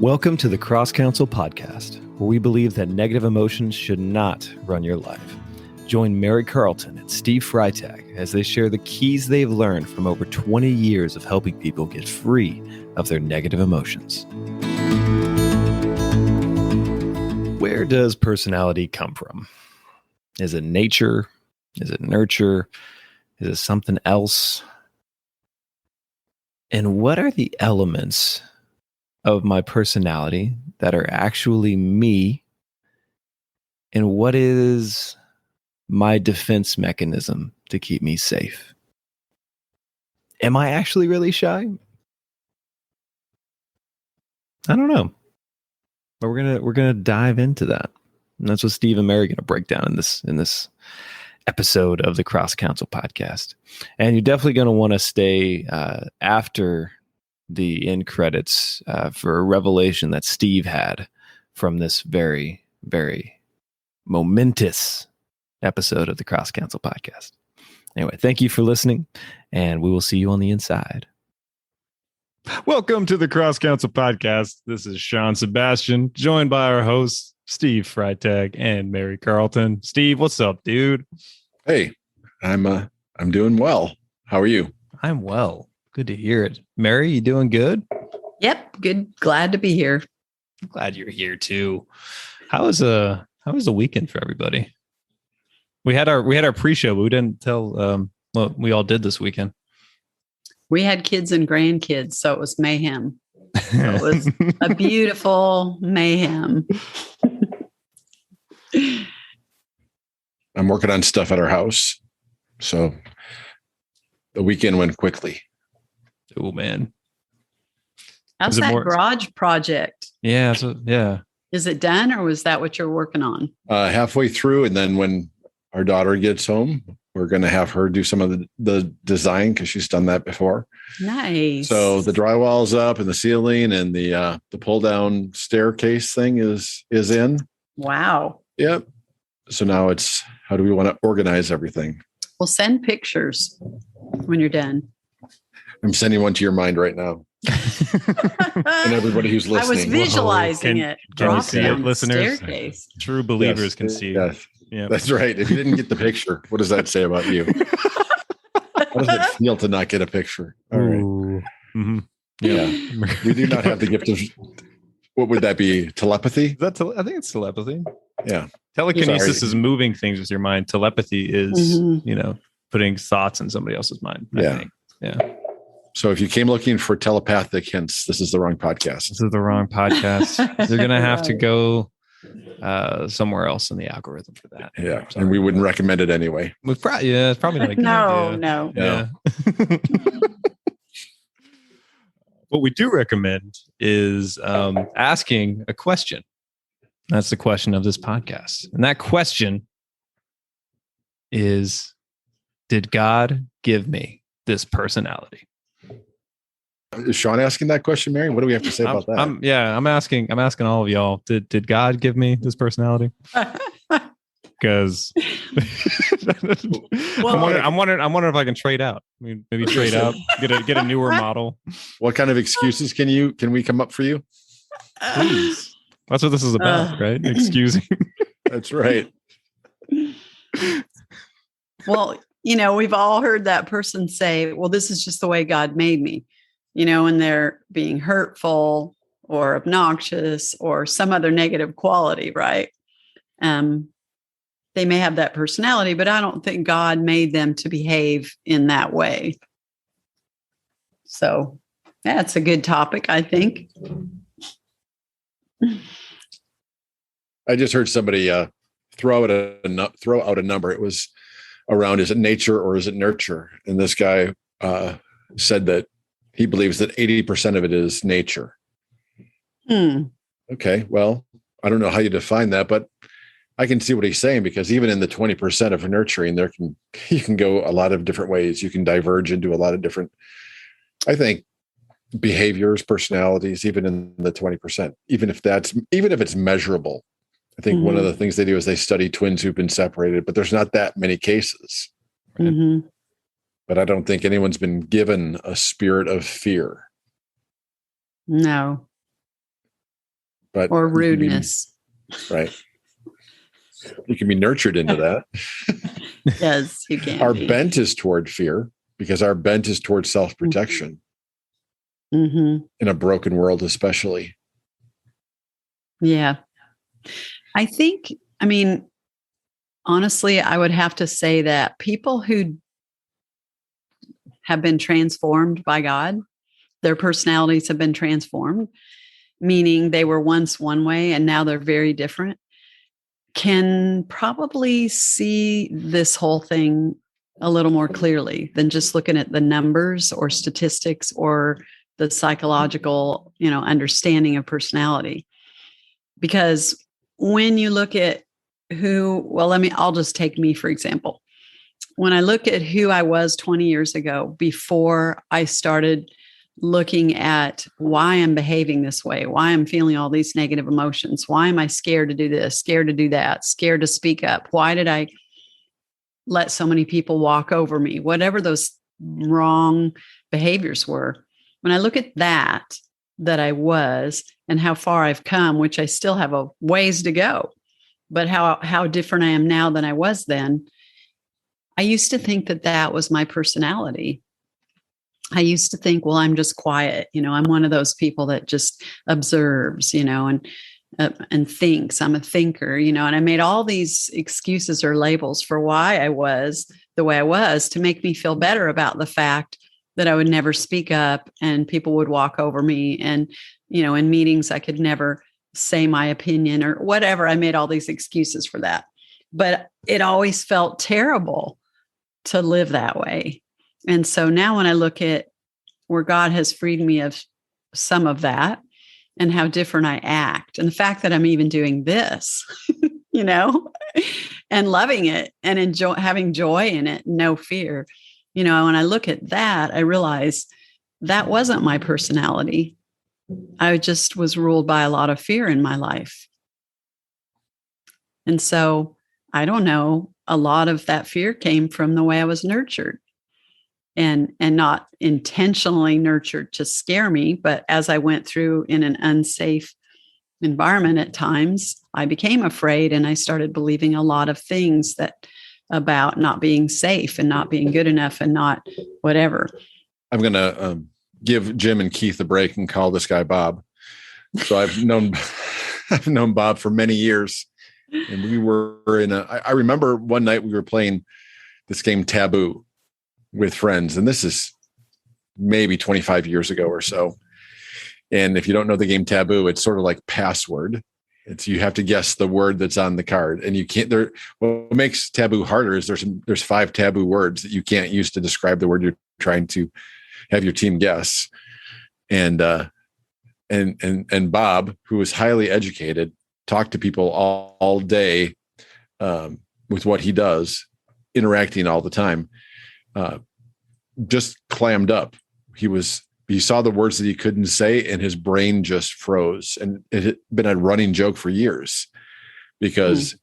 Welcome to the CrossCounsel podcast, where we believe that negative emotions should not run your life. Join Mary Carlton and Steve Freitag as they share the keys they've learned from over 20 years of helping people get free of their negative emotions. Where does personality come from? Is it nature? Is it nurture? Is it something else? And what are the elements of my personality that are actually me? And what is my defense mechanism to keep me safe? Am I actually really shy? I don't know. But we're gonna dive into that. And that's what Steve and Mary are gonna break down in this episode of the CrossCounsel podcast. And you're definitely gonna want to stay after the end credits for a revelation that Steve had from this very, very momentous episode of the CrossCounsel podcast. Anyway, thank you for listening, and we will see you on the inside. Welcome to the CrossCounsel podcast. This is Sean Sebastian, joined by our hosts, Steve Freitag and Mary Carlton. Steve, what's up, dude? Hey, I'm doing well. How are you? I'm well. Good to hear it. Mary, you doing good? Yep, good. Glad to be here. I'm glad you're here too. How was the weekend for everybody? We had our pre-show, but we didn't tell what we all did this weekend. We had kids and grandkids, so it was mayhem. So it was a beautiful mayhem. I'm working on stuff at our house, so the weekend went quickly. Oh man, how's that garage project? Yeah, yeah. Is it done, or was that what you're working on? Halfway through, and then when our daughter gets home, we're going to have her do some of the design because she's done that before. Nice. So the drywall's up and the ceiling and the pull down staircase thing is in. Wow. Yep. So now it's how do we want to organize everything? Well, send pictures when you're done. I'm sending one to your mind right now. And everybody who's listening. I was visualizing it. Can you see it, listeners? Staircase. True believers can see. Yes. Yeah, that's right. If you didn't get the picture, what does that say about you? How does it feel to not get a picture? All right. Mm-hmm. Yeah. We do not have the gift of, what would that be? Telepathy? I think it's telepathy. Yeah. Telekinesis is moving things with your mind. Telepathy is, putting thoughts in somebody else's mind. I think. Yeah. So if you came looking for telepathic hints, this is the wrong podcast. This is the wrong podcast. You're going to have to go somewhere else in the algorithm for that. Yeah. And we wouldn't recommend it anyway. It's probably not a good idea. No. Yeah. What we do recommend is asking a question. That's the question of this podcast. And that question is, did God give me this personality? Is Sean asking that question, Mary? What do we have to say about that? I'm asking all of y'all. Did God give me this personality? Because I'm wondering if I can trade out. I mean, maybe trade out, get a newer model. What kind of excuses can we come up for you? Please. That's what this is about, right? Excusing. That's right. Well, we've all heard that person say, well, this is just the way God made me, and they're being hurtful or obnoxious or some other negative quality, right? They may have that personality, but I don't think God made them to behave in that way. So that's a good topic, I think. I just heard somebody throw out a number. It was around, is it nature or is it nurture? And this guy said that he believes that 80% of it is nature. Okay, well, I don't know how you define that, but I can see what he's saying, because even in the 20% of nurturing, you can go a lot of different ways. You can diverge into a lot of different, I think, behaviors, personalities, even in the 20%, even if it's measurable. I think one of the things they do is they study twins who've been separated, but there's not that many cases. Right? Mm-hmm. But I don't think anyone's been given a spirit of fear. No. but or rudeness. Right. You can be nurtured into that. Yes, you can. Our bent is toward fear because our bent is toward self-protection Mm-hmm. in a broken world, especially. Yeah. I mean, honestly, I would have to say that people who have been transformed by God, their personalities have been transformed, meaning they were once one way and now they're very different, can probably see this whole thing a little more clearly than just looking at the numbers or statistics or the psychological, understanding of personality. Because when you look at I'll just take me, for example. When I look at who I was 20 years ago, before I started looking at why I'm behaving this way, why I'm feeling all these negative emotions, why am I scared to do this, scared to do that, scared to speak up? Why did I let so many people walk over me? Whatever those wrong behaviors were. When I look at that I was and how far I've come, which I still have a ways to go, but how different I am now than I was then. I used to think that was my personality. I used to think, well, I'm just quiet. I'm one of those people that just observes, and thinks. I'm a thinker, and I made all these excuses or labels for why I was the way I was to make me feel better about the fact that I would never speak up and people would walk over me. And, in meetings, I could never say my opinion or whatever. I made all these excuses for that. But it always felt terrible to live that way. And so now when I look at where God has freed me of some of that and how different I act and the fact that I'm even doing this, and loving it and having joy in it, no fear. When I look at that, I realize that wasn't my personality. I just was ruled by a lot of fear in my life. And so I don't know, a lot of that fear came from the way I was nurtured and not intentionally nurtured to scare me. But as I went through in an unsafe environment at times, I became afraid and I started believing a lot of things about not being safe and not being good enough and not whatever. I'm going to give Jim and Keith a break and call this guy Bob. So I've known Bob for many years. And we were I remember one night we were playing this game Taboo with friends. And this is maybe 25 years ago or so. And if you don't know the game Taboo, it's sort of like password. You have to guess the word that's on the card, and you can't. What makes Taboo harder is there's 5 taboo words that you can't use to describe the word you're trying to have your team guess. And Bob, who is highly educated, talked to people all day with what he does, interacting all the time, just clammed up. He saw the words that he couldn't say and his brain just froze. And it had been a running joke for years because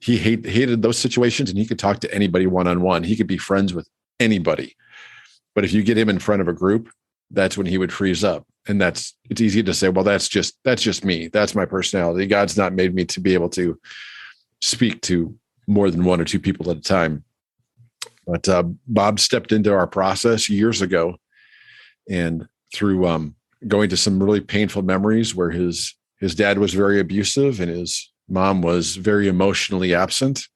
he hated those situations and he could talk to anybody one-on-one. He could be friends with anybody. But if you get him in front of a group, that's when he would freeze up. And it's easy to say, well, that's just me. That's my personality. God's not made me to be able to speak to more than 1 or 2 people at a time. But Bob stepped into our process years ago, and through going to some really painful memories where his dad was very abusive and his mom was very emotionally absent,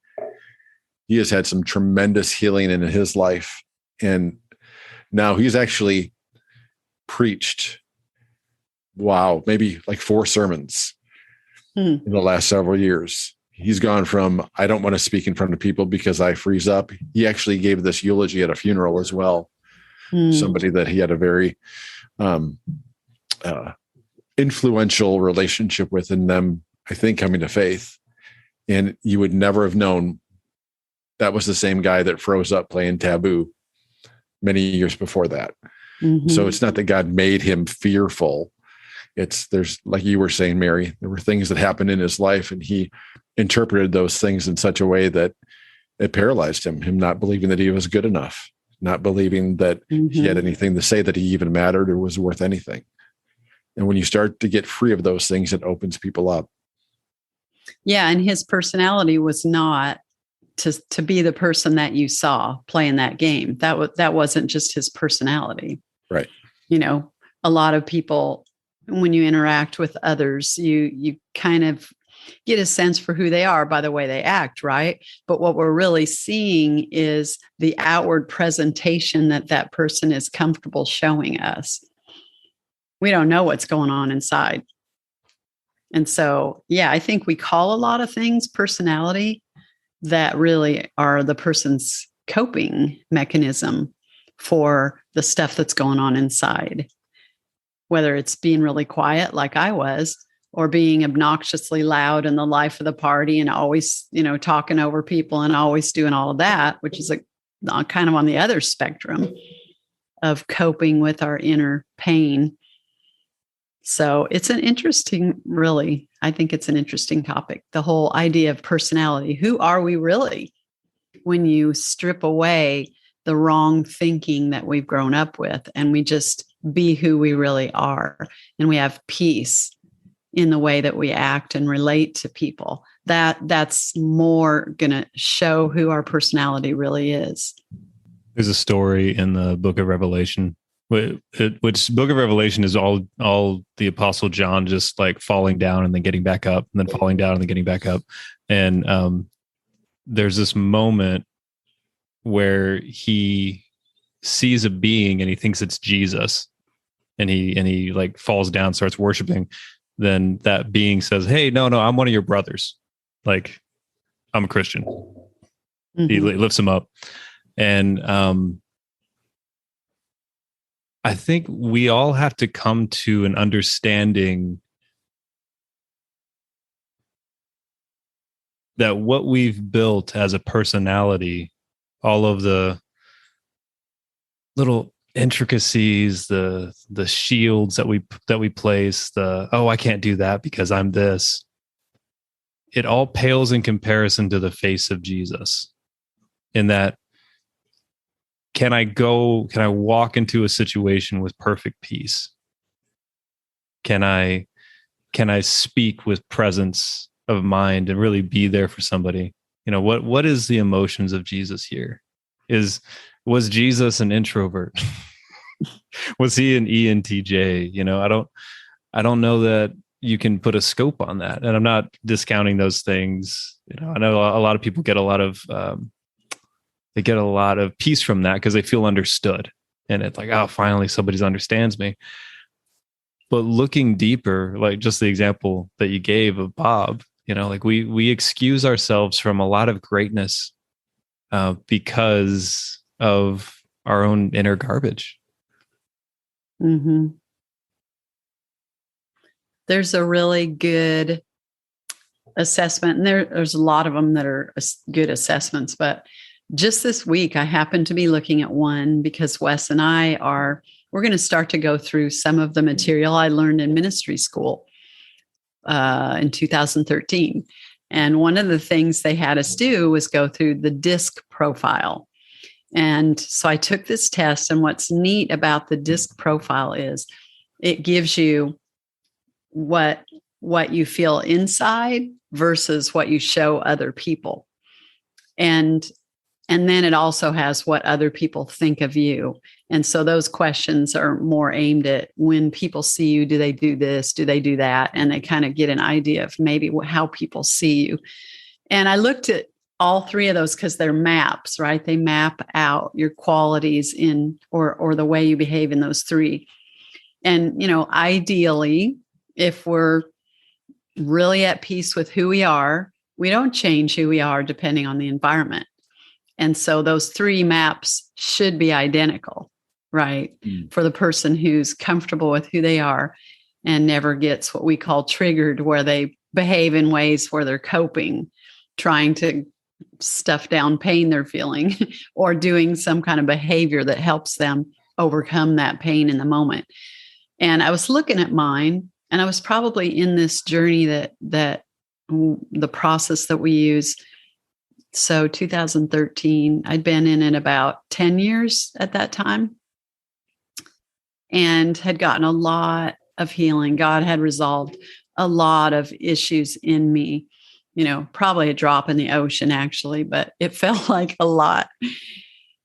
he has had some tremendous healing in his life. And now he's actually preached, maybe like 4 sermons in the last several years. He's gone from, I don't want to speak in front of people because I freeze up. He actually gave this eulogy at a funeral as well. Somebody that he had a very influential relationship with, in them, I think, coming to faith. And you would never have known that was the same guy that froze up playing Taboo many years before that. Mm-hmm. So it's not that God made him fearful. There's, like you were saying, Mary, there were things that happened in his life and he interpreted those things in such a way that it paralyzed him not believing that he was good enough, not believing that he had anything to say, that he even mattered or was worth anything. And when you start to get free of those things, it opens people up. Yeah. And his personality was not to be the person that you saw playing that game. That wasn't just his personality. Right. You know, a lot of people, when you interact with others, you kind of get a sense for who they are by the way they act, right? But what we're really seeing is the outward presentation that person is comfortable showing us. We don't know what's going on inside. And so, yeah, I think we call a lot of things personality that really are the person's coping mechanism for the stuff that's going on inside. Whether it's being really quiet like I was, or being obnoxiously loud in the life of the party and always, talking over people and always doing all of that, which is kind of on the other spectrum of coping with our inner pain. So it's I think it's an interesting topic. The whole idea of personality. Who are we really when you strip away the wrong thinking that we've grown up with and we just be who we really are and we have peace in the way that we act and relate to people? That's more going to show who our personality really is. There's a story in the book of Revelation, which book of Revelation is all the Apostle John just like falling down and then getting back up and then falling down and then getting back up. And there's this moment where he sees a being and he thinks it's Jesus, and he like falls down, starts worshiping. Then that being says, "Hey, no, I'm one of your brothers. Like, I'm a Christian." Mm-hmm. He lifts him up. And I think we all have to come to an understanding that what we've built as a personality, all of the little intricacies, the shields that we place, I can't do that because I'm this. It all pales in comparison to the face of Jesus. In that, can I walk into a situation with perfect peace? Can I speak with presence of mind and really be there for somebody? What is the emotions of Jesus here? Was Jesus an introvert? Was he an ENTJ? I don't know that you can put a scope on that. And I'm not discounting those things. I know a lot of people get a lot of peace from that because they feel understood. And it's like, oh, finally somebody understands me. But looking deeper, like just the example that you gave of Bob, like we excuse ourselves from a lot of greatness because of our own inner garbage. Mm-hmm. There's a really good assessment, and there's a lot of them that are good assessments, but just this week, I happened to be looking at one because Wes and we're going to start to go through some of the material I learned in ministry school in 2013. And one of the things they had us do was go through the DISC profile. And so I took this test, and what's neat about the DISC profile is it gives you what you feel inside versus what you show other people. And then it also has what other people think of you. And so those questions are more aimed at when people see you, do they do this? Do they do that? And they kind of get an idea of maybe how people see you. And I looked at all three of those because they're maps, right? They map out your qualities in or the way you behave in those three. And, ideally, if we're really at peace with who we are, we don't change who we are depending on the environment. And so those three maps should be identical, right? For the person who's comfortable with who they are and never gets what we call triggered, where they behave in ways where they're coping, trying to stuff down pain they're feeling or doing some kind of behavior that helps them overcome that pain in the moment. And I was looking at mine, and I was probably in this journey that the process that we use. So 2013, I'd been in it about 10 years at that time and had gotten a lot of healing. God had resolved a lot of issues in me, probably a drop in the ocean actually, but it felt like a lot.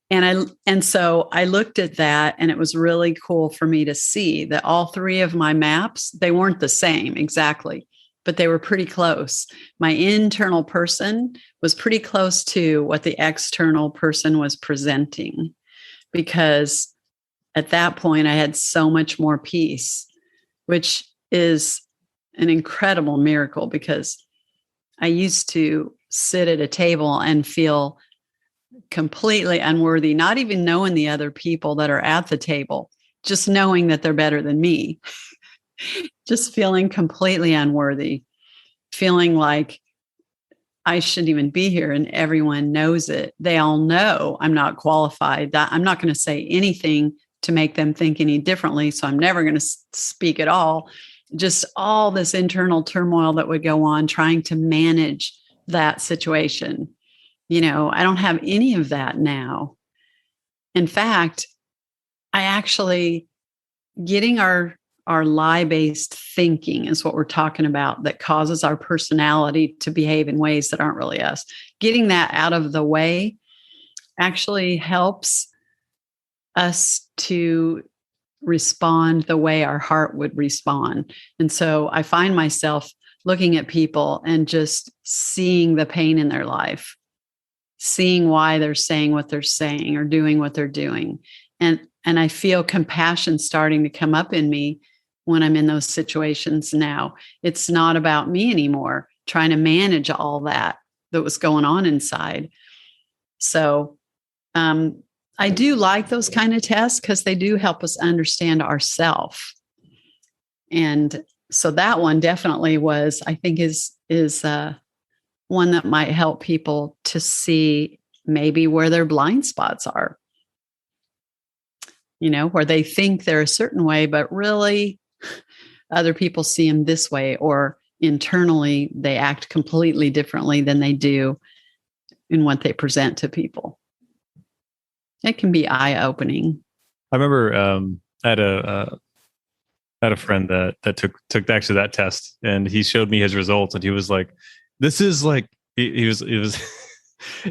And so I looked at that, and it was really cool for me to see that all three of my maps, they weren't the same exactly, but they were pretty close. My internal person was pretty close to what the external person was presenting, because at that point I had so much more peace, which is an incredible miracle, because I used to sit at a table and feel completely unworthy, not even knowing the other people that are at the table, just knowing that they're better than me, just feeling completely unworthy, feeling like I shouldn't even be here, and everyone knows it. They all know I'm not qualified, that I'm not going to say anything to make them think any differently. So I'm never going to speak at all. Just all this internal turmoil that would go on trying to manage that situation. I don't have any of that now. In fact, getting our lie-based thinking is what we're talking about, that causes our personality to behave in ways that aren't really us. Getting that out of the way actually helps us to respond the way our heart would respond. And so I find myself looking at people and just seeing the pain in their life, seeing why they're saying what they're saying or doing what they're doing. And I feel compassion starting to come up in me when I'm in those situations now. It's not about me anymore, trying to manage all that was going on inside. So I do like those kind of tests, because they do help us understand ourselves. And so that one definitely I think is one that might help people to see maybe where their blind spots are, where they think they're a certain way, but really other people see them this way, or internally they act completely differently than they do in what they present to people. It can be eye-opening. I remember I had a friend that took actually that test, and he showed me his results, and he was like, "This is like," he was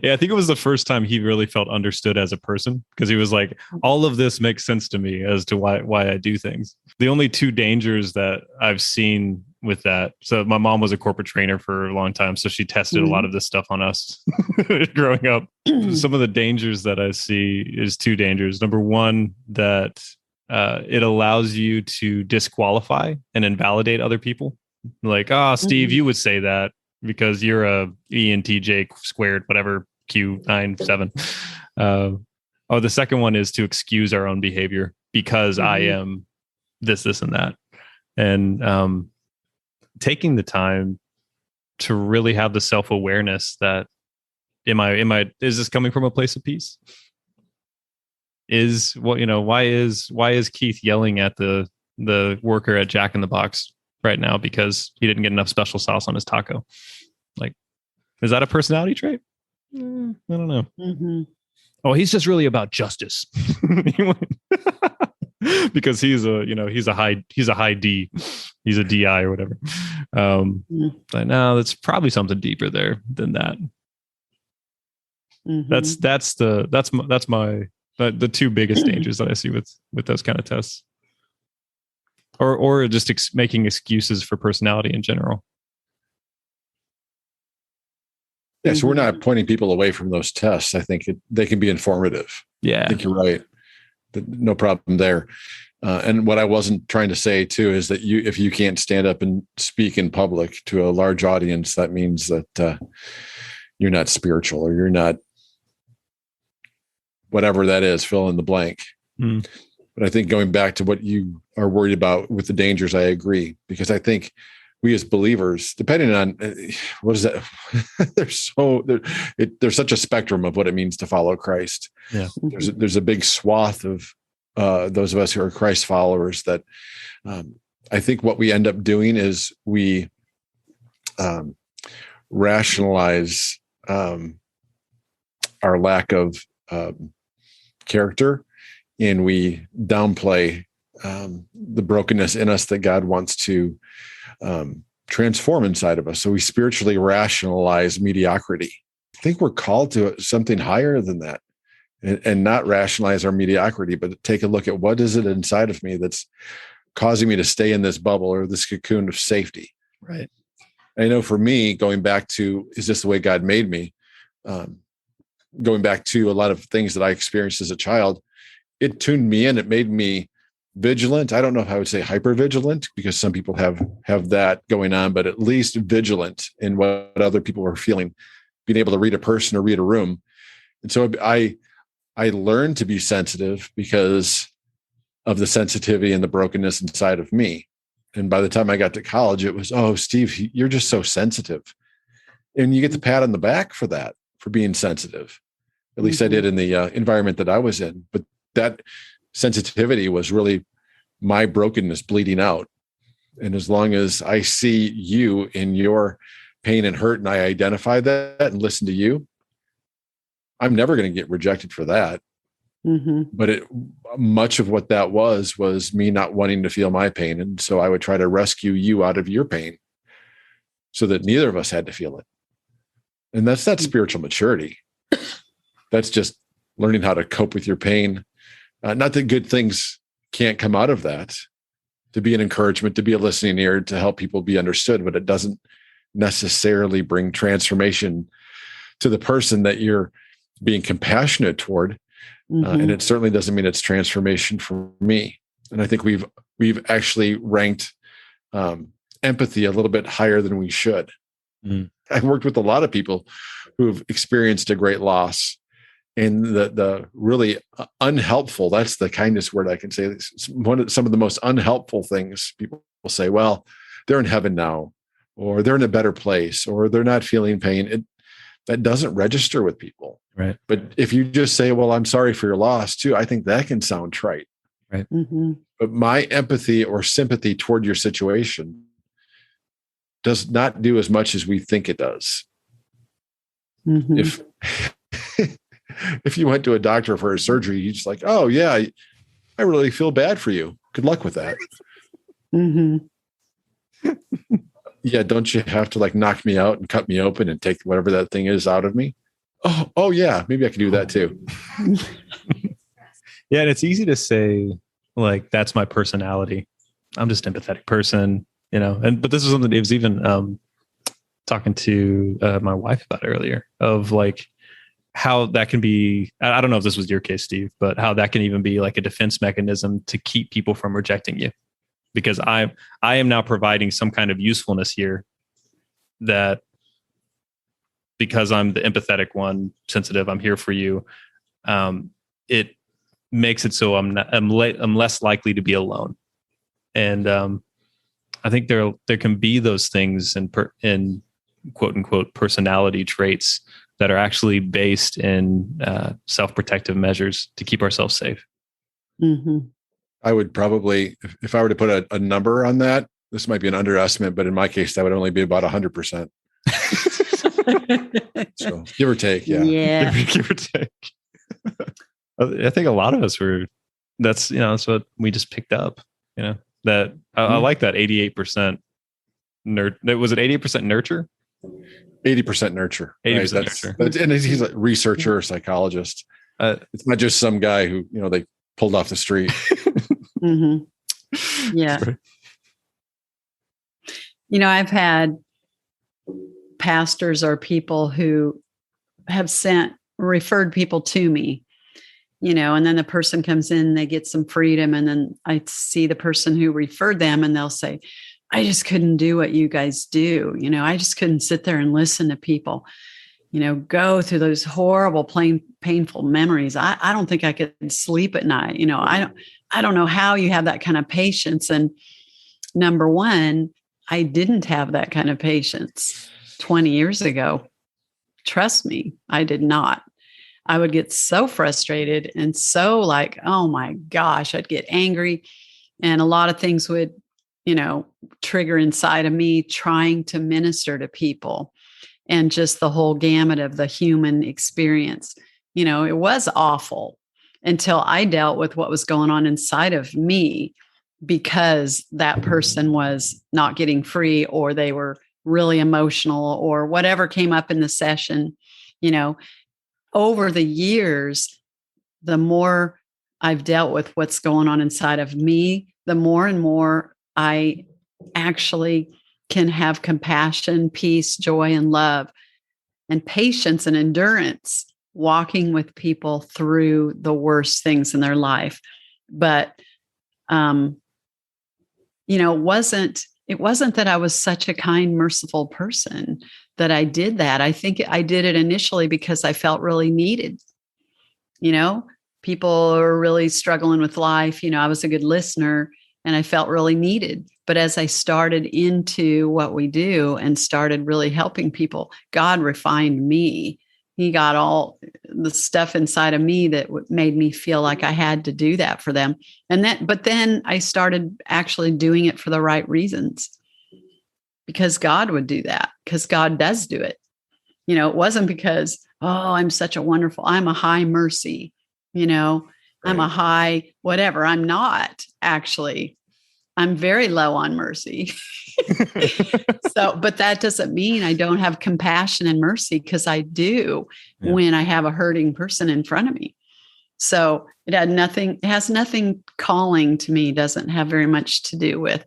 yeah, I think it was the first time he really felt understood as a person, because he was like, all of this makes sense to me as to why I do things. The only two dangers that I've seen with that. So my mom was a corporate trainer for a long time, so she tested a lot of this stuff on us growing up. Some of the dangers that I see is two dangers. Number one, that it allows you to disqualify and invalidate other people. Like, Steve, you would say that because you're a ENTJ squared, whatever, Q97. The second one is to excuse our own behavior because I am this, and that. And taking the time to really have the self-awareness that is this coming from a place of peace? Why is Keith yelling at the worker at Jack in the Box right now because he didn't get enough special sauce on his taco? Like, is that a personality trait? I don't know. Oh, he's just really about justice. Because he's a high D, he's a DI or whatever. But no, that's probably something deeper there than that. That's the two biggest dangers that I see with those kind of tests, or just making excuses for personality in general. Yeah, so we're not pointing people away from those tests. I think they can be informative. Yeah, I think you're right. No problem there. And what I wasn't trying to say too is that if you can't stand up and speak in public to a large audience, that means that you're not spiritual, or you're not whatever that is, fill in the blank. But I think going back to what you are worried about with the dangers, I agree, because I think we as believers, depending on what is that, there's such a spectrum of what it means to follow Christ. Yeah, there's a big swath of those of us who are Christ followers that I think what we end up doing is we rationalize our lack of character, and we downplay the brokenness in us that God wants to transform inside of us. So we spiritually rationalize mediocrity. I think we're called to something higher than that, and not rationalize our mediocrity, but take a look at what is it inside of me that's causing me to stay in this bubble or this cocoon of safety. Right. I know for me, going back to, is this the way God made me? Going back to a lot of things that I experienced as a child, it tuned me in. It made me vigilant. I don't know if I would say hyper vigilant, because some people have that going on, but at least vigilant in what other people were feeling, being able to read a person or read a room. And so I learned to be sensitive because of the sensitivity and the brokenness inside of me. And by the time I got to college, it was, oh, Steve, you're just so sensitive. And you get the pat on the back for that, for being sensitive. At least I did in the environment that I was in. But that sensitivity was really my brokenness bleeding out. And as long as I see you in your pain and hurt, and I identify that and listen to you, I'm never going to get rejected for that. But much of what that was me not wanting to feel my pain. And so I would try to rescue you out of your pain so that neither of us had to feel it. And that's not spiritual maturity. That's just learning how to cope with your pain. Not that good things can't come out of that, to be an encouragement, to be a listening ear, to help people be understood, but it doesn't necessarily bring transformation to the person that you're being compassionate toward. And it certainly doesn't mean it's transformation for me. And I think we've actually ranked empathy a little bit higher than we should. I've worked with a lot of people who've experienced a great loss, and the really unhelpful, that's the kindest word I can say. Some of the most unhelpful things people will say, well, they're in heaven now, or they're in a better place, or they're not feeling pain. That doesn't register with people. Right. But if you just say, well, I'm sorry for your loss too, I think that can sound trite. Right. But my empathy or sympathy toward your situation does not do as much as we think it does. If you went to a doctor for a surgery, you're just like, oh yeah, I really feel bad for you. Good luck with that. Yeah, don't you have to like knock me out and cut me open and take whatever that thing is out of me? Oh yeah, maybe I can do that too. Yeah, and it's easy to say, like, that's my personality. I'm just an empathetic person, but this is something that was even talking to my wife about earlier, of like how that can be, I don't know if this was your case, Steve, but how that can even be like a defense mechanism to keep people from rejecting you. Because I am now providing some kind of usefulness here, that because I'm the empathetic one, sensitive, I'm here for you. It makes it so I'm less likely to be alone. And I think there can be those things in quote unquote personality traits that are actually based in self-protective measures to keep ourselves safe. I would probably, if I were to put a number on that, this might be an underestimate, but in my case, that would only be about 100%. So give or take. Yeah. Give or take. I think a lot of us that's what we just picked up, that I like that 88% was it 88% nurture? 80% nurture. 80% right? nurture. And he's a researcher, a psychologist. It's not just some guy who, they pulled off the street. Yeah. Right. I've had pastors or people who have referred people to me, and then the person comes in, they get some freedom. And then I see the person who referred them and they'll say, I just couldn't do what you guys do. I just couldn't sit there and listen to people, go through those horrible, painful memories. I don't think I could sleep at night. I don't know how you have that kind of patience. And number one, I didn't have that kind of patience 20 years ago. Trust me, I did not. I would get so frustrated and so like, oh my gosh, I'd get angry. And a lot of things would, trigger inside of me trying to minister to people, and just the whole gamut of the human experience. It was awful until I dealt with what was going on inside of me because that person was not getting free, or they were really emotional, or whatever came up in the session. Over the years, the more I've dealt with what's going on inside of me, the more and more I actually can have compassion, peace, joy, and love, and patience and endurance, walking with people through the worst things in their life. But, it wasn't that I was such a kind, merciful person that I did that. I think I did it initially because I felt really needed. People are really struggling with life. I was a good listener and I felt really needed. But as I started into what we do and started really helping people, God refined me. He got all the stuff inside of me that made me feel like I had to do that for them. But then I started actually doing it for the right reasons, because God would do that, because God does do it. It wasn't because, I'm a high mercy, I'm a high whatever. I'm not actually. I'm very low on mercy. But that doesn't mean I don't have compassion and mercy, because I do when I have a hurting person in front of me. So it has nothing calling to me, doesn't have very much to do with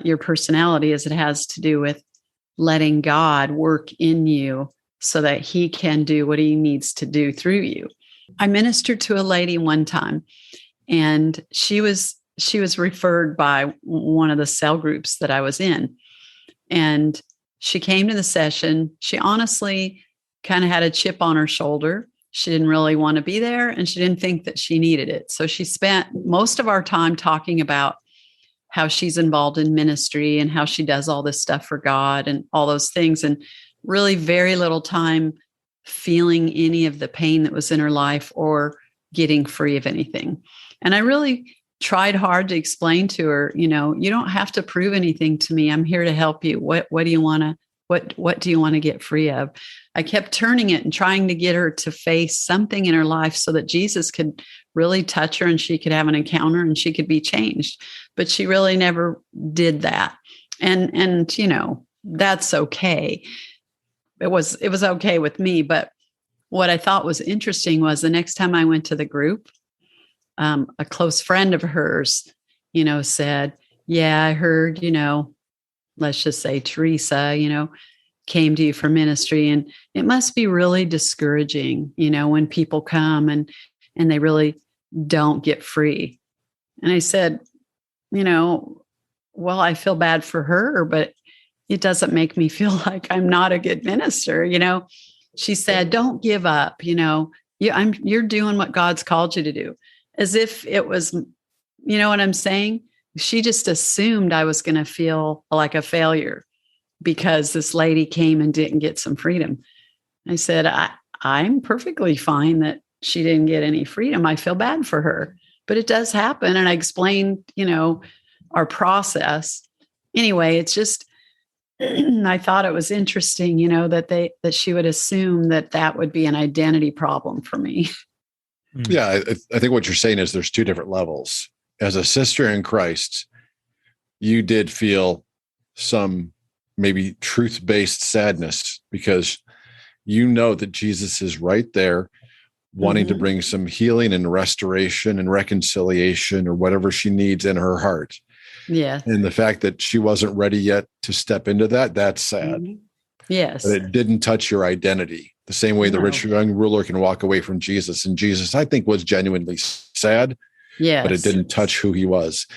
your personality as it has to do with letting God work in you so that he can do what he needs to do through you. I ministered to a lady one time, and she was referred by one of the cell groups that I was in. And she came to the session. She honestly kind of had a chip on her shoulder. She didn't really want to be there, and she didn't think that she needed it. So she spent most of our time talking about how she's involved in ministry and how she does all this stuff for God and all those things, and really very little time feeling any of the pain that was in her life or getting free of anything. And I really tried hard to explain to her, you don't have to prove anything to me. I'm here to help you. What do you want to get free of? I kept turning it and trying to get her to face something in her life so that Jesus could really touch her and she could have an encounter and she could be changed. But she really never did that. And that's okay. It was okay with me. But what I thought was interesting was the next time I went to the group, a close friend of hers, said, yeah, I heard, let's just say Teresa, came to you for ministry, and it must be really discouraging, when people come and they really don't get free. And I said, well, I feel bad for her, but it doesn't make me feel like I'm not a good minister. She said, don't give up. You're doing what God's called you to do. As if it was, what I'm saying? She just assumed I was going to feel like a failure because this lady came and didn't get some freedom. I said, I'm perfectly fine that she didn't get any freedom. I feel bad for her, but it does happen. And I explained, our process. Anyway, it's just, I thought it was interesting, that she would assume that would be an identity problem for me. Yeah, I think what you're saying is there's two different levels. As a sister in Christ, you did feel some maybe truth-based sadness because that Jesus is right there wanting to bring some healing and restoration and reconciliation or whatever she needs in her heart. Yes. And the fact that she wasn't ready yet to step into that's sad. Yes. But it didn't touch your identity. The same way the rich young ruler can walk away from Jesus. And Jesus, I think, was genuinely sad, but it didn't touch who he was.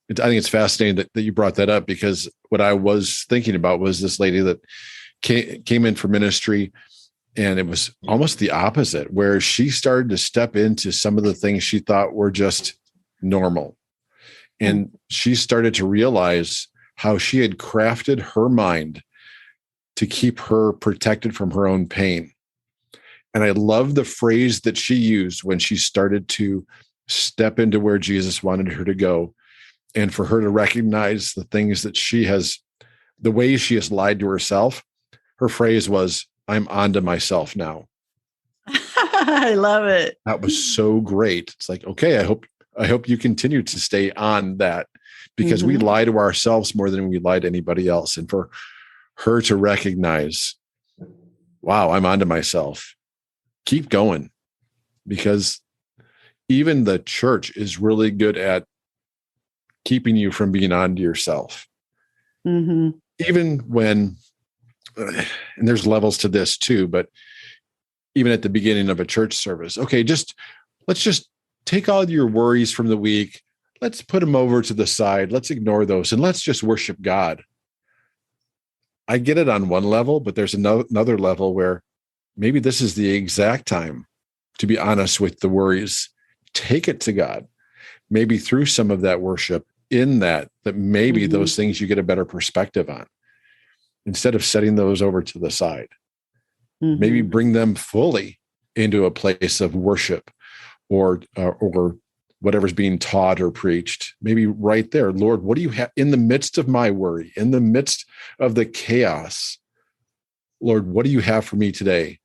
I think it's fascinating that you brought that up, because what I was thinking about was this lady that came in for ministry, and it was almost the opposite, where she started to step into some of the things she thought were just normal. And she started to realize how she had crafted her mind to keep her protected from her own pain. And I love the phrase that she used when she started to step into where Jesus wanted her to go, and for her to recognize the things that the way she has lied to herself. Her phrase was, I'm onto myself now. I love it. That was so great. It's like, okay, I hope I hope you continue to stay on that, because we lie to ourselves more than we lie to anybody else. And for her to recognize, wow, I'm onto myself. Keep going, because even the church is really good at keeping you from being onto yourself. Even when, and there's levels to this too, but even at the beginning of a church service, okay, let's just take all your worries from the week. Let's put them over to the side. Let's ignore those and let's just worship God. I get it on one level, but there's another level where maybe this is the exact time to be honest with the worries. Take it to God. Maybe through some of that worship, in that maybe those things you get a better perspective on, instead of setting those over to the side. Maybe bring them fully into a place of worship or whatever's being taught or preached. Maybe right there, Lord, what do you have in the midst of my worry, in the midst of the chaos? Lord, what do you have for me today?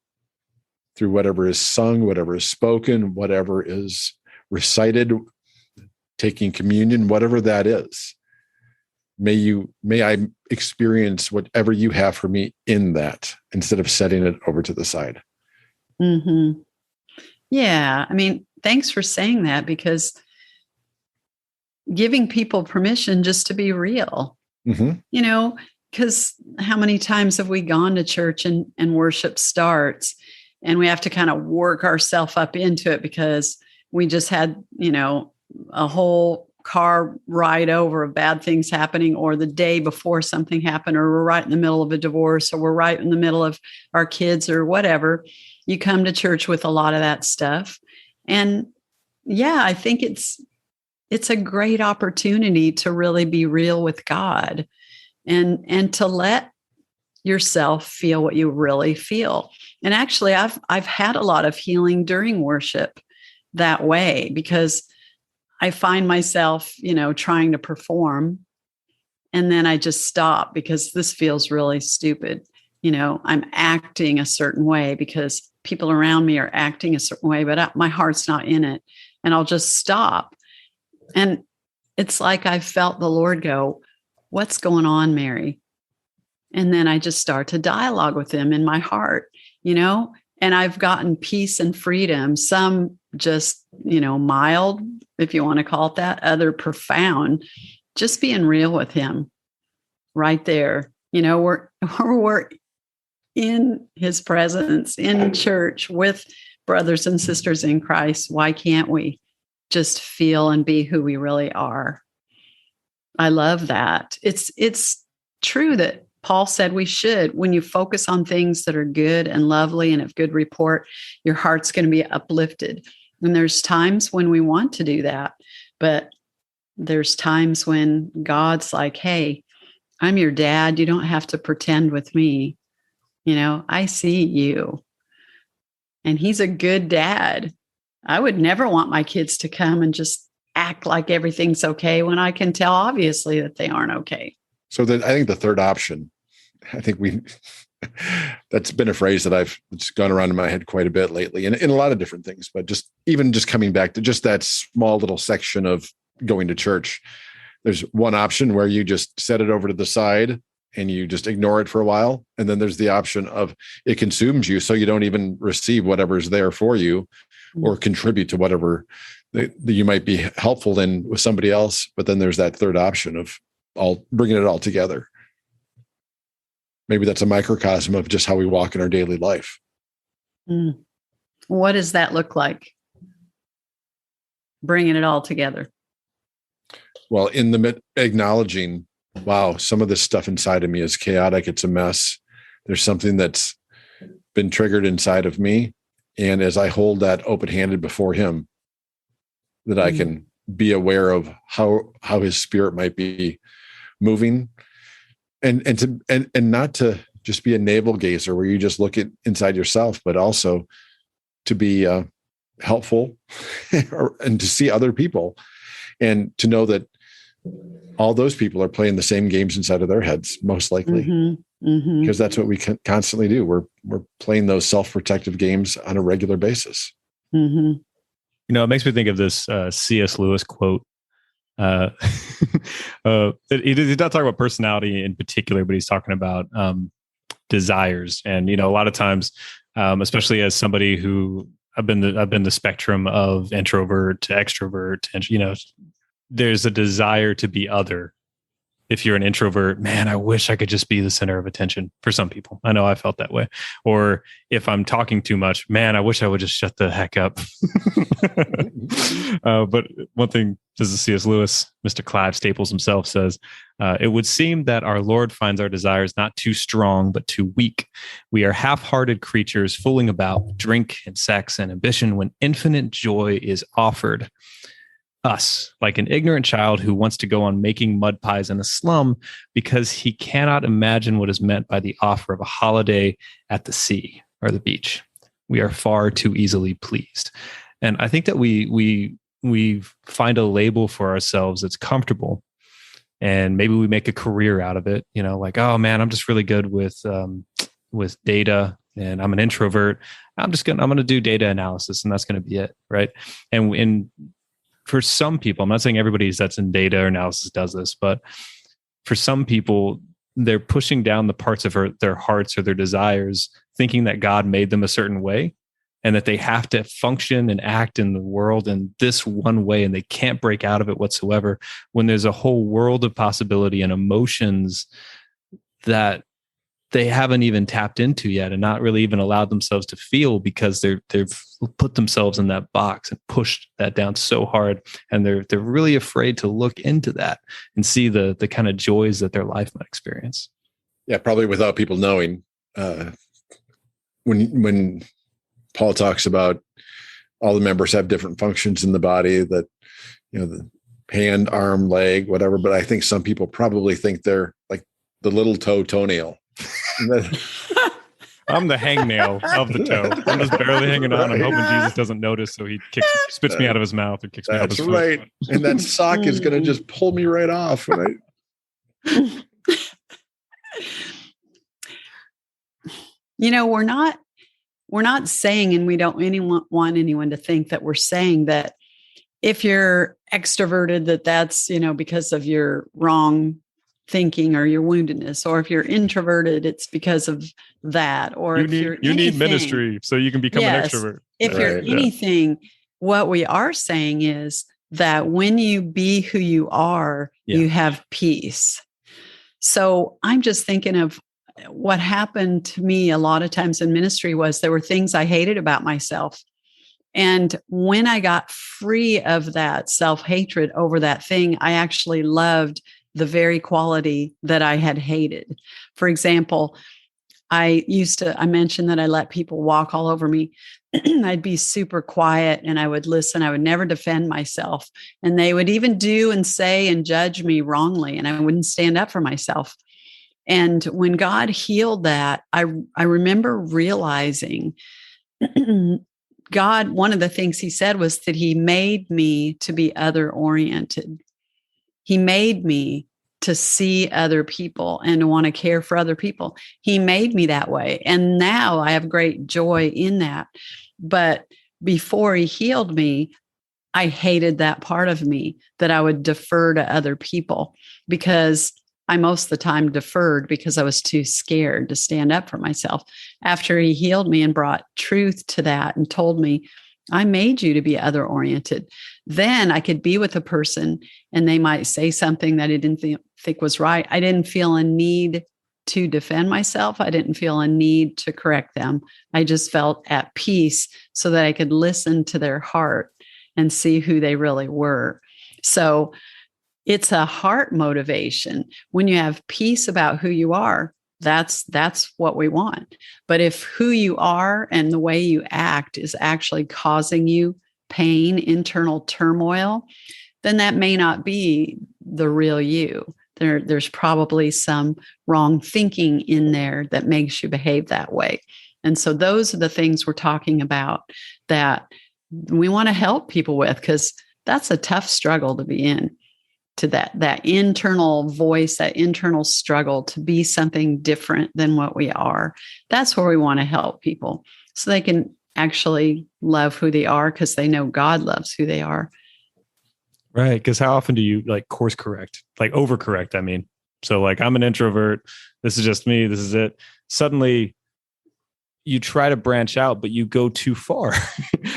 Through whatever is sung, whatever is spoken, whatever is recited, taking communion, whatever that is. May I experience whatever you have for me in that, instead of setting it over to the side. Yeah. I mean, thanks for saying that, because giving people permission just to be real, because how many times have we gone to church and worship starts and we have to kind of work ourselves up into it because we just had, a whole car ride over of bad things happening, or the day before something happened, or we're right in the middle of a divorce, or we're right in the middle of our kids or whatever. You come to church with a lot of that stuff. And yeah, I think it's a great opportunity to really be real with God and to let yourself feel what you really feel. And actually, I've had a lot of healing during worship that way, because I find myself, trying to perform, and then I just stop because this feels really stupid. I'm acting a certain way because people around me are acting a certain way, but my heart's not in it, and I'll just stop. And it's like I felt the Lord go, "What's going on, Mary?" And then I just start to dialogue with him in my heart, and I've gotten peace and freedom, some just, mild, if you want to call it that, other profound, just being real with him right there. We're in his presence, in church with brothers and sisters in Christ. Why can't we just feel and be who we really are? I love that. It's true that Paul said we should. When you focus on things that are good and lovely and of good report, your heart's going to be uplifted. And there's times when we want to do that, but there's times when God's like, "Hey, I'm your dad. You don't have to pretend with me. I see you." And he's a good dad. I would never want my kids to come and just act like everything's okay when I can tell obviously that they aren't okay. So I think the third option, that's been a phrase that it's gone around in my head quite a bit lately, and in a lot of different things, but just coming back to just that small little section of going to church. There's one option where you just set it over to the side and you just ignore it for a while. And then there's the option of it consumes you, so you don't even receive whatever's there for you or contribute to whatever that you might be helpful in with somebody else. But then there's that third option of bringing it all together. Maybe that's a microcosm of just how we walk in our daily life. What does that look like? Bringing it all together. Well, in the acknowledging, wow, some of this stuff inside of me is chaotic. It's a mess. There's something that's been triggered inside of me. And as I hold that open-handed before him, that I can be aware of how his spirit might be moving, and not to just be a navel gazer where you just look inside yourself, but also to be helpful and to see other people and to know that all those people are playing the same games inside of their heads, most likely, because that's what we constantly do. We're playing those self-protective games on a regular basis. It makes me think of this C.S. Lewis quote. He's not talking about personality in particular, but he's talking about desires. And a lot of times, especially as somebody who I've been the spectrum of introvert to extrovert, and there's a desire to be other. If you're an introvert, man, I wish I could just be the center of attention. For some people, I know I felt that way. Or if I'm talking too much, man, I wish I would just shut the heck up. But one thing, this is C.S. Lewis, Mr. Clive Staples himself says, it would seem that our Lord finds our desires not too strong, but too weak. We are half-hearted creatures fooling about drink and sex and ambition when infinite joy is offered us, like an ignorant child who wants to go on making mud pies in a slum because he cannot imagine what is meant by the offer of a holiday at the sea or the beach. We are far too easily pleased. And I think that we find a label for ourselves that's comfortable, and maybe we make a career out of it. Like, oh man, I'm just really good with data, and I'm an introvert. I'm going to do data analysis, and that's going to be it, right? And for some people, I'm not saying everybody that's in data or analysis does this, but for some people, they're pushing down the parts of their hearts or their desires, thinking that God made them a certain way and that they have to function and act in the world in this one way, and they can't break out of it whatsoever, when there's a whole world of possibility and emotions that they haven't even tapped into yet, and not really even allowed themselves to feel, because they've put themselves in that box and pushed that down so hard, and they're really afraid to look into that and see the kind of joys that their life might experience. Yeah, probably without people knowing. When Paul talks about all the members have different functions in the body, that the hand, arm, leg, whatever. But I think some people probably think they're like the little toenail. I'm the hangnail of the toe. I'm just barely hanging on. I'm hoping Jesus doesn't notice, so he spits me out of his mouth or kicks me out of his foot. That's right. And that sock is going to just pull me right off. Right? We're not saying, and we don't want anyone to think that we're saying that if you're extroverted, that's because of your wrong thinking or your woundedness, or if you're introverted, it's because of that, or you need ministry so you can become an extrovert. If you're anything, what we are saying is that when you be who you are, you have peace. So I'm just thinking of what happened to me a lot of times in ministry was there were things I hated about myself. And when I got free of that self-hatred over that thing, I actually loved the very quality that I had hated. For example, I mentioned that I let people walk all over me. I'd be super quiet and I would listen. I would never defend myself. And they would even do and say and judge me wrongly. And I wouldn't stand up for myself. And when God healed that, I remember realizing God, one of the things he said was that he made me to be other oriented. He made me to see other people and to want to care for other people. He made me that way. And now I have great joy in that. But before he healed me, I hated that part of me, that I would defer to other people, because I most of the time deferred because I was too scared to stand up for myself. After he healed me and brought truth to that and told me, I made you to be other oriented, then I could be with a person and they might say something that I didn't think was right. I didn't feel a need to defend myself. I didn't feel a need to correct them. I just felt at peace so that I could listen to their heart and see who they really were. So it's a heart motivation. When you have peace about who you are, that's what we want. But if who you are and the way you act is actually causing you pain, internal turmoil, then that may not be the real you. There's probably some wrong thinking in there that makes you behave that way. And so those are the things we're talking about that we want to help people with, because that's a tough struggle to be in. To that internal voice, that internal struggle to be something different than what we are. That's where we want to help people so they can actually love who they are because they know God loves who they are. Right. Because how often do you like course correct, like overcorrect? I mean, so like I'm an introvert. This is just me. This is it. Suddenly you try to branch out, but you go too far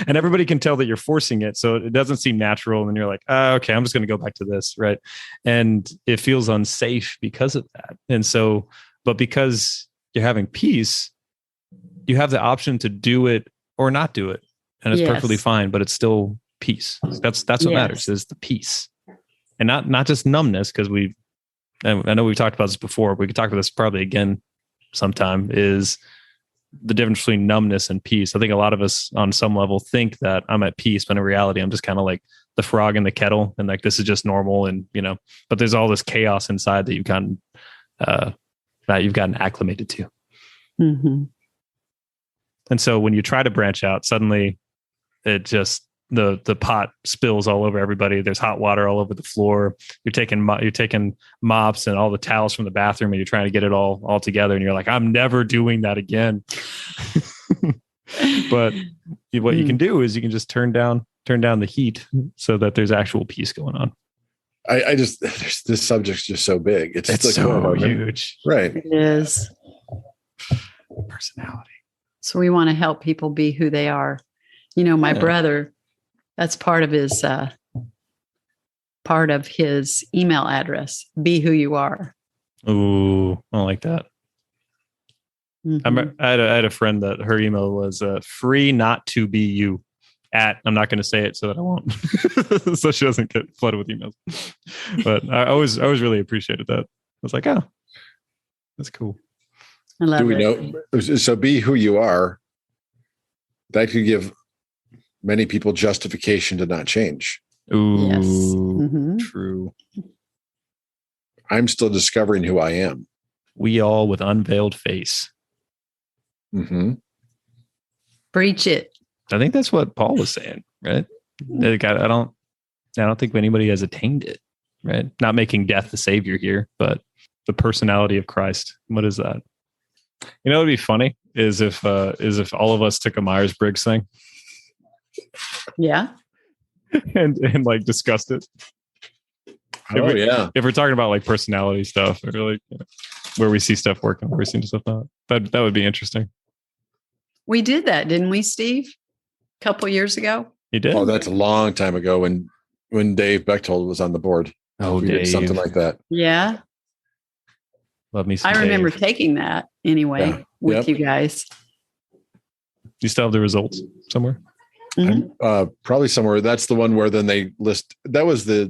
and everybody can tell that you're forcing it. So it doesn't seem natural. And you're like, okay, I'm just going to go back to this. Right. And it feels unsafe because of that. And so, but because you're having peace, you have the option to do it or not do it. And it's perfectly fine, but it's still peace. That's what matters, is the peace, and not just numbness. Because I know we've talked about this before. We could talk about this probably again sometime, is the difference between numbness and peace. I think a lot of us on some level think that I'm at peace, but in reality, I'm just kind of like the frog in the kettle. And like, this is just normal. And, but there's all this chaos inside that you've gotten acclimated to. Mm-hmm. And so when you try to branch out, suddenly it just, the pot spills all over everybody. There's hot water all over the floor. You're taking mops and all the towels from the bathroom, and you're trying to get it all together. And you're like, I'm never doing that again. But what you can do is you can just turn down the heat so that there's actual peace going on. This subject's just so big. It's like so huge. Right. It is. Personality. So we want to help people be who they are. My brother, that's part of his email address. Be who you are. Ooh, I like that. Mm-hmm. I had a friend that her email was free not to be you at. I'm not going to say it so that I won't, so she doesn't get flooded with emails. But I always really appreciated that. I was like, oh, that's cool. I love Do we it. know? So be who you are. That could give many people justification to not change. Ooh, Yes. Mm-hmm. True. I'm still discovering who I am. We all with unveiled face. Mm-hmm. Preach it. I think that's what Paul was saying, right? Like, I don't think anybody has attained it, right? Not making death the savior here, but the personality of Christ. What is that? What would be funny is if all of us took a Myers-Briggs thing, Yeah. and like discussed it. If we're talking about like personality stuff, or like where we see stuff working, where we see stuff not, that would be interesting. We did that, didn't we, Steve? A couple years ago. You did? Oh, that's a long time ago when Dave Bechtold was on the board. Oh, we did something like that. Yeah. Love me some I remember Dave. taking that anyway with you guys. You still have the results somewhere? Mm-hmm. Probably somewhere. That's the one where then they list. That was Was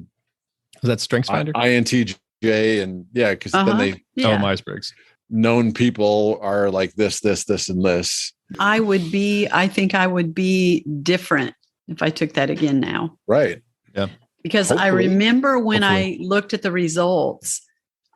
that StrengthsFinder? INTJ, and because then they Oh, Myers-Briggs. known people are like this, and this. I think I would be different if I took that again now. Right. Yeah. Because I remember when I looked at the results,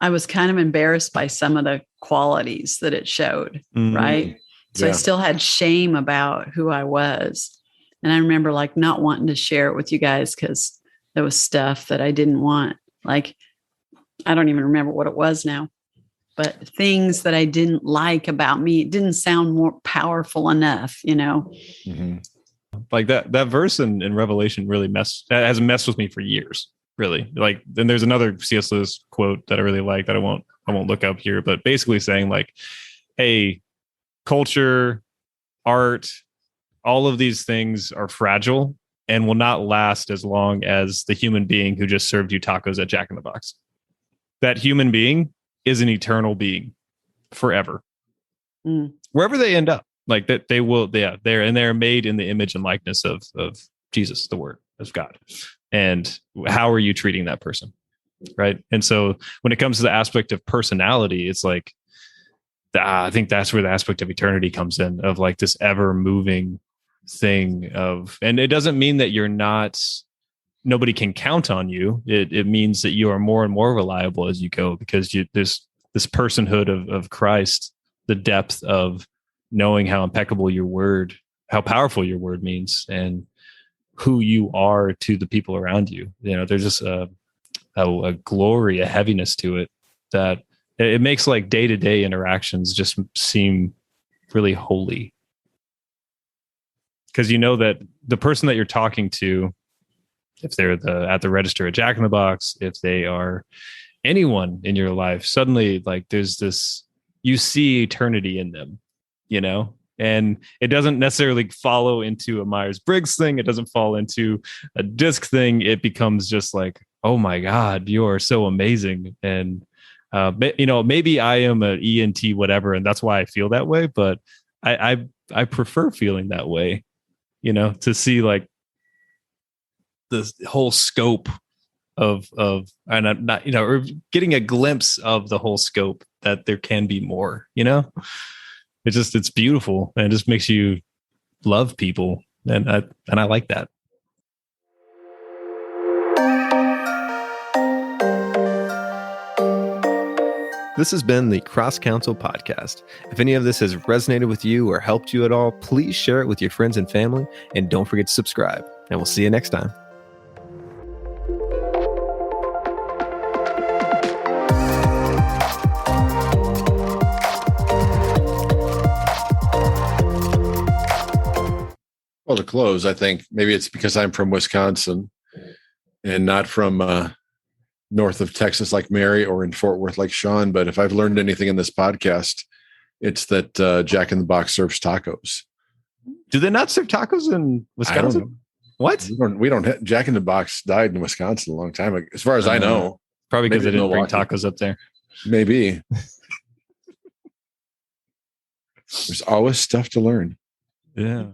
I was kind of embarrassed by some of the qualities that it showed. Mm-hmm. Right. So I still had shame about who I was. And I remember like not wanting to share it with you guys because there was stuff that I didn't want. Like, I don't even remember what it was now, but things that I didn't like about me. It didn't sound more powerful enough, Mm-hmm. Like that verse in Revelation really has messed with me for years. Really, like, then there's another C.S. Lewis quote that I really like that I won't look up here, but basically saying like, hey, culture, art, all of these things are fragile and will not last as long as the human being who just served you tacos at Jack in the Box. That human being is an eternal being forever. Wherever they end up, like that they will, they're made in the image and likeness of Jesus, the Word of God. And how are you treating that person? Right. And so when it comes to the aspect of personality, it's like, I think that's where the aspect of eternity comes in, of like this ever moving thing of, and it doesn't mean that nobody can count on you. It means that you are more and more reliable as you go, because there's this personhood of Christ, the depth of knowing how impeccable your word, how powerful your word means, and who you are to the people around you. There's just a glory, a heaviness to it that it makes like day-to-day interactions just seem really holy. because you know that the person that you're talking to, if they're at the register at Jack in the Box, if they are anyone in your life, suddenly like there's this, you see eternity in them, you know, and it doesn't necessarily follow into a Myers-Briggs thing. It doesn't fall into a DISC thing. It becomes just like, oh my God, you are so amazing. And, you know, maybe I am an ENT, whatever, and that's why I feel that way. But I prefer feeling that way, you know, to see like the whole scope of, and I'm not, you know, or getting a glimpse of the whole scope that there can be more, you know. It's beautiful, and it just makes you love people, and I like that. This has been the CrossCounsel podcast. If any of this has resonated with you or helped you at all, please share it with your friends and family, and don't forget to subscribe. And we'll see you next time. Well, to close, I think maybe it's because I'm from Wisconsin and not from north of Texas like Mary or in Fort Worth like Sean. But if I've learned anything in this podcast, it's that Jack in the Box serves tacos. Do they not serve tacos in Wisconsin? What? We don't. Jack in the Box died in Wisconsin a long time ago, as far as I know. Probably because they didn't bring tacos up there. Maybe. There's always stuff to learn. Yeah.